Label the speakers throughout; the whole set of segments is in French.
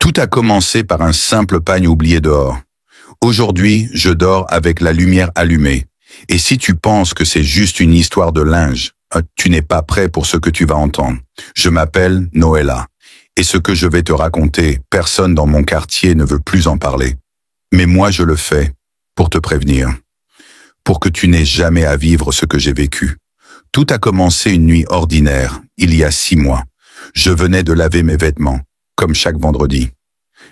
Speaker 1: Tout a commencé par un simple pagne oublié dehors. Aujourd'hui, je dors avec la lumière allumée. Et si tu penses que c'est juste une histoire de linge, tu n'es pas prêt pour ce que tu vas entendre. Je m'appelle Noëlla. Et ce que je vais te raconter, personne dans mon quartier ne veut plus en parler. Mais moi, je le fais pour te prévenir. Pour que tu n'aies jamais à vivre ce que j'ai vécu. Tout a commencé une nuit ordinaire, il y a 6 mois. Je venais de laver mes vêtements, comme chaque vendredi.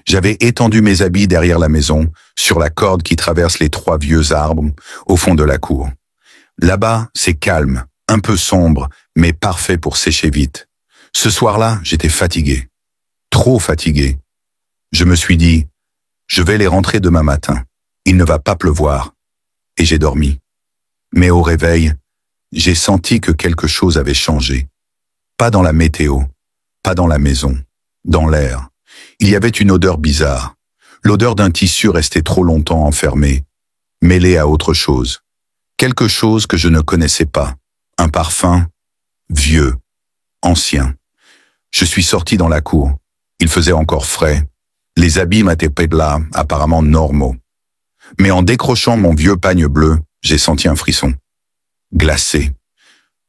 Speaker 1: J'avais étendu mes habits derrière la maison, sur la corde qui traverse les 3 vieux arbres, au fond de la cour. Là-bas, c'est calme, un peu sombre, mais parfait pour sécher vite. Ce soir-là, j'étais fatigué. Trop fatigué. Je me suis dit, je vais les rentrer demain matin. Il ne va pas pleuvoir. Et j'ai dormi. Mais au réveil, j'ai senti que quelque chose avait changé. Pas dans la météo, pas dans la maison, dans l'air. Il y avait une odeur bizarre. L'odeur d'un tissu resté trop longtemps enfermé, mêlé à autre chose. Quelque chose que je ne connaissais pas. Un parfum vieux, ancien. Je suis sorti dans la cour. Il faisait encore frais. Les habits m'étaient là, apparemment normaux. Mais en décrochant mon vieux pagne bleu, j'ai senti un frisson. Glacé.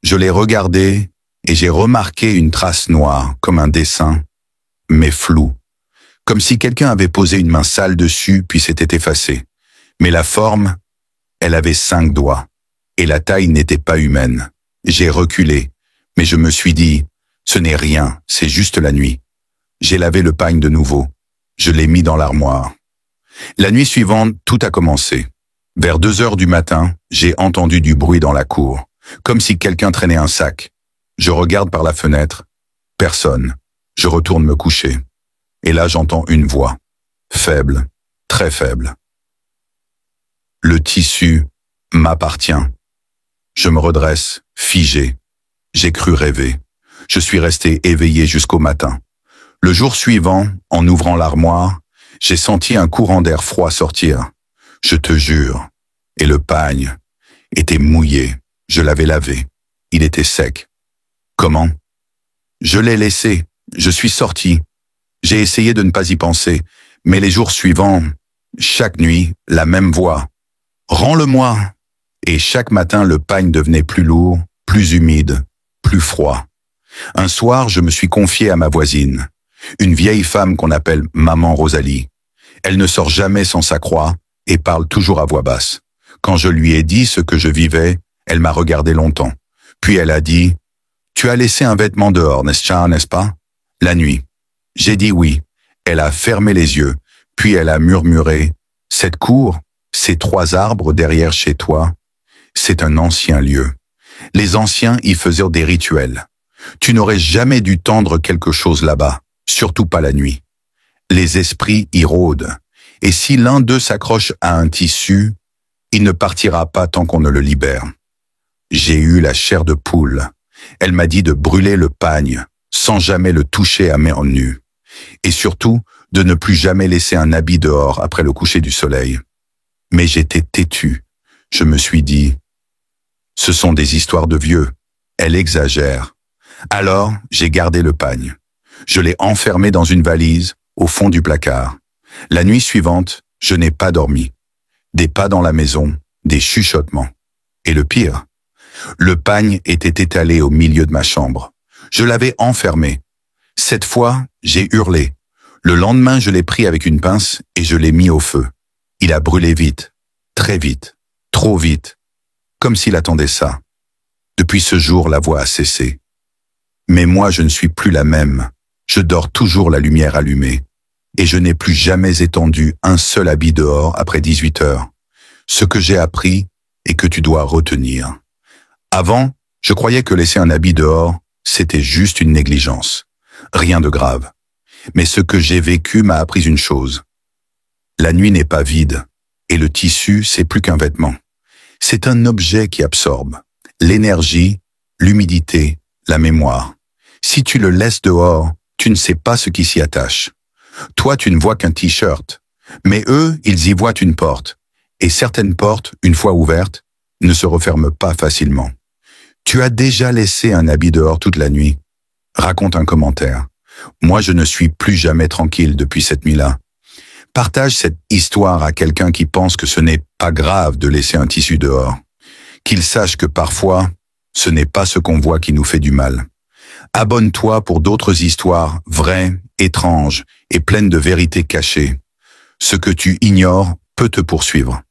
Speaker 1: Je l'ai regardé et j'ai remarqué une trace noire, comme un dessin, mais flou. Comme si quelqu'un avait posé une main sale dessus puis s'était effacé. Mais la forme, elle avait 5 doigts. Et la taille n'était pas humaine. J'ai reculé, mais je me suis dit, ce n'est rien, c'est juste la nuit. J'ai lavé le pagne de nouveau. Je l'ai mis dans l'armoire. La nuit suivante, tout a commencé. Vers 2 heures du matin, j'ai entendu du bruit dans la cour, comme si quelqu'un traînait un sac. Je regarde par la fenêtre. Personne. Je retourne me coucher. Et là, j'entends une voix. Faible, très faible. Le tissu m'appartient. Je me redresse, figé. J'ai cru rêver. Je suis resté éveillé jusqu'au matin. Le jour suivant, en ouvrant l'armoire, j'ai senti un courant d'air froid sortir. Je te jure. Et le pagne était mouillé. Je l'avais lavé. Il était sec. Comment? Je l'ai laissé. Je suis sorti. J'ai essayé de ne pas y penser. Mais les jours suivants, chaque nuit, la même voix. Rends-le-moi. Et chaque matin, le pagne devenait plus lourd, plus humide, plus froid. Un soir, je me suis confié à ma voisine, une vieille femme qu'on appelle Maman Rosalie. Elle ne sort jamais sans sa croix et parle toujours à voix basse. Quand je lui ai dit ce que je vivais, elle m'a regardé longtemps. Puis elle a dit, « Tu as laissé un vêtement dehors, n'est-ce pas? La nuit. » J'ai dit oui. Elle a fermé les yeux, puis elle a murmuré, « Cette cour, ces 3 arbres derrière chez toi, c'est un ancien lieu. Les anciens y faisaient des rituels. Tu n'aurais jamais dû tendre quelque chose là-bas, surtout pas la nuit. Les esprits y rôdent, et si l'un d'eux s'accroche à un tissu, il ne partira pas tant qu'on ne le libère. » J'ai eu la chair de poule. Elle m'a dit de brûler le pagne, sans jamais le toucher à main nue, et surtout de ne plus jamais laisser un habit dehors après le coucher du soleil. Mais j'étais têtu. Je me suis dit, ce sont des histoires de vieux. Elle exagère. Alors, j'ai gardé le pagne. Je l'ai enfermé dans une valise, au fond du placard. La nuit suivante, je n'ai pas dormi. Des pas dans la maison, des chuchotements. Et le pire, le pagne était étalé au milieu de ma chambre. Je l'avais enfermé. Cette fois, j'ai hurlé. Le lendemain, je l'ai pris avec une pince et je l'ai mis au feu. Il a brûlé vite, très vite, trop vite, comme s'il attendait ça. Depuis ce jour, la voix a cessé. Mais moi, je ne suis plus la même. Je dors toujours la lumière allumée. Et je n'ai plus jamais étendu un seul habit dehors après 18 heures. Ce que j'ai appris et que tu dois retenir. Avant, je croyais que laisser un habit dehors, c'était juste une négligence. Rien de grave. Mais ce que j'ai vécu m'a appris une chose. La nuit n'est pas vide, et le tissu, c'est plus qu'un vêtement. C'est un objet qui absorbe l'énergie, l'humidité, la mémoire. Si tu le laisses dehors, tu ne sais pas ce qui s'y attache. Toi, tu ne vois qu'un t-shirt, mais eux, ils y voient une porte. Et certaines portes, une fois ouvertes, ne se referment pas facilement. Tu as déjà laissé un habit dehors toute la nuit. Raconte un commentaire. Moi, je ne suis plus jamais tranquille depuis cette nuit-là. Partage cette histoire à quelqu'un qui pense que ce n'est pas grave de laisser un tissu dehors. Qu'il sache que parfois, ce n'est pas ce qu'on voit qui nous fait du mal. Abonne-toi pour d'autres histoires vraies, étranges et pleines de vérités cachées. Ce que tu ignores peut te poursuivre.